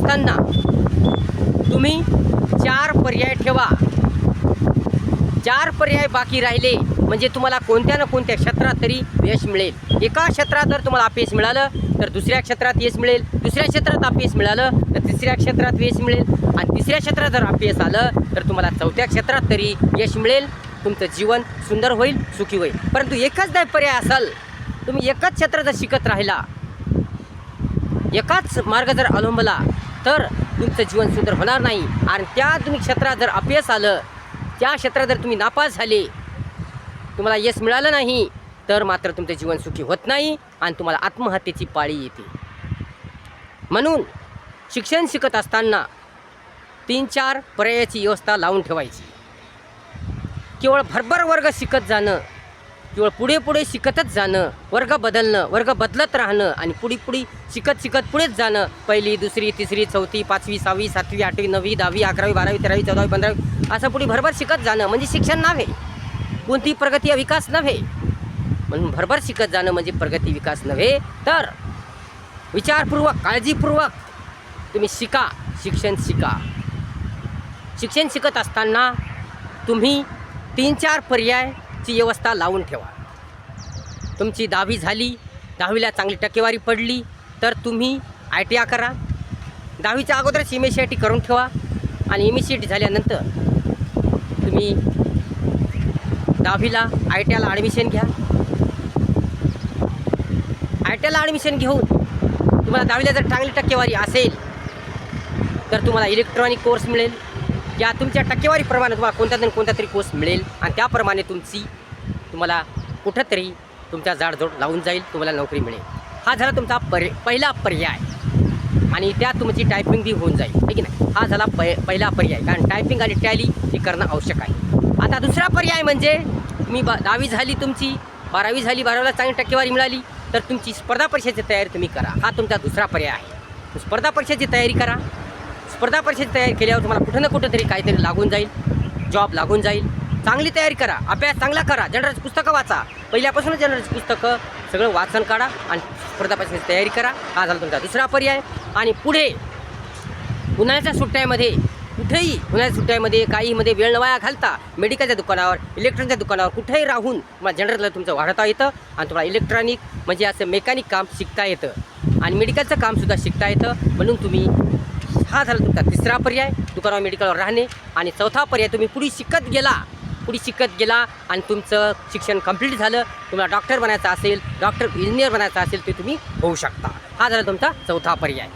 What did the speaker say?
असताना तुम्ही 4 पर्याय ठेवा. 4 पर्याय बाकी राहिले म्हणजे तुम्हाला कोणत्या ना कोणत्या क्षेत्रात तरी यश मिळेल. एका क्षेत्रात जर तुम्हाला अपयश मिळालं तर दुसऱ्या क्षेत्रात यश मिळेल, दुसऱ्या क्षेत्रात अपयश मिळालं तर तिसऱ्या क्षेत्रात यश मिळेल, आणि तिसऱ्या क्षेत्रात जर अपयश आलं तर तुम्हाला चौथ्या क्षेत्रात तरी यश मिळेल. तुमचं जीवन सुंदर होईल, सुखी होईल. परंतु एकच जर पर्याय असेल, तुम्ही एकच क्षेत्र जर शिकत राहिला, एकाच मार्ग जर अवलंबला तर तुमचं जीवन सुंदर होणार नाही. आणि त्या तुम्ही क्षेत्रात जर अपयश आलं, त्या क्षेत्रात जर तुम्ही नापास झाले, तुम्हाला यश मिळालं नाही, तर मात्र तुमचं जीवन सुखी होत नाही आणि तुम्हाला आत्महत्येची पाळी येते. म्हणून शिक्षण शिकत असताना 3-4 पर्यायाची व्यवस्था लावून ठेवायची. केवळ भरभर वर्ग शिकत जाणं, केवळ पुढे पुढे शिकतच जाणं, वर्ग बदलणं, वर्ग बदलत राहणं आणि पुढे शिकत पुढेच जाणं, 1ली, 2री, 3री, 4थी, 5वी, 6वी, 7वी, 8वी, 9वी, 10वी, 11वी, 12वी, 13वी, 14वी, 15वी असं पुढे भरभर शिकत जाणं म्हणजे शिक्षण नव्हे, कोणती प्रगती विकास नव्हे. म्हणून भरभर शिकत जाणं म्हणजे प्रगती विकास नव्हे, तर विचारपूर्वक, काळजीपूर्वक तुम्ही शिका, शिक्षण शिका. शिक्षण शिकत असताना तुम्ही 3-4 पर्यायची व्यवस्था लावून ठेवा. तुमची 10वी झाली, 10वीला चांगली टक्केवारी पडली तर तुम्ही ITI करा. 10वीच्या अगोदरच MSc करून ठेवा आणि MSc झाल्यानंतर तुम्ही 10वीला ITIला ॲडमिशन घ्या. ITIला ॲडमिशन घेऊन तुम्हाला 10वीला जर चांगली टक्केवारी असेल तर तुम्हाला इलेक्ट्रॉनिक कोर्स मिळेल. या तुमच्या टक्केवारीप्रमाणे तुम्हाला कोणता तरी कोर्स मिळेल आणि त्याप्रमाणे तुम्हाला कुठंतरी तुमच्या जाडजोड लावून जाईल, तुम्हाला नोकरी मिळेल. हा झाला तुमचा पहिला पर्याय आणि त्यात तुमची टायपिंग बी होऊन जाईल, आहे की नाही. हा झाला पहिला पर्याय, कारण टायपिंग आणि टॅली हे करणं आवश्यक आहे. आता दुसरा पर्याय म्हणजे तुम्ही 10वी झाली तुमची, 12वी झाली, 12वीला चांगली टक्केवारी मिळाली तर तुमची स्पर्धा परीक्षेची तयारी तुम्ही करा. हा तुमचा दुसरा पर्याय आहे. स्पर्धा परीक्षेची तयारी करा. स्पर्धा परीक्षेची तयारी केल्यावर तुम्हाला कुठं ना कुठं तरी काहीतरी लागून जाईल, जॉब लागून जाईल. चांगली तयारी करा, अभ्यास चांगला करा, जनरलची पुस्तकं वाचा, पहिल्यापासूनच जनरलची पुस्तकं सगळं वाचन काढा आणि स्पर्धा परीक्षेची तयारी करा. हा झाला तुमचा दुसरा पर्याय. आणि पुढे उन्हाळ्याच्या सुट्ट्यामध्ये कुठेही, उन्हाळ्याच्या सुट्ट्यामध्ये काहीमध्ये वेळ न वाया घालता मेडिकलच्या दुकानावर, इलेक्ट्रॉनिकच्या दुकानावर कुठेही राहून तुम्हाला जनरलला तुमचं वाढवता येतं आणि तुम्हाला इलेक्ट्रॉनिक म्हणजे असं मेकॅनिक काम शिकता येतं आणि मेडिकलचं कामसुद्धा शिकता येतं. म्हणून तुम्ही, हा झाला तुमचा तिसरा पर्याय, दुकानावर मेडिकलवर राहणे. आणि चौथा पर्याय, तुम्ही पुढे शिकत गेला आणि तुमचं शिक्षण कंप्लीट झालं, तुम्हाला डॉक्टर बनायचं असेल, इंजिनियर बनायचं असेल ते तुम्ही होऊ शकता. हा झाला तुमचा चौथा पर्याय.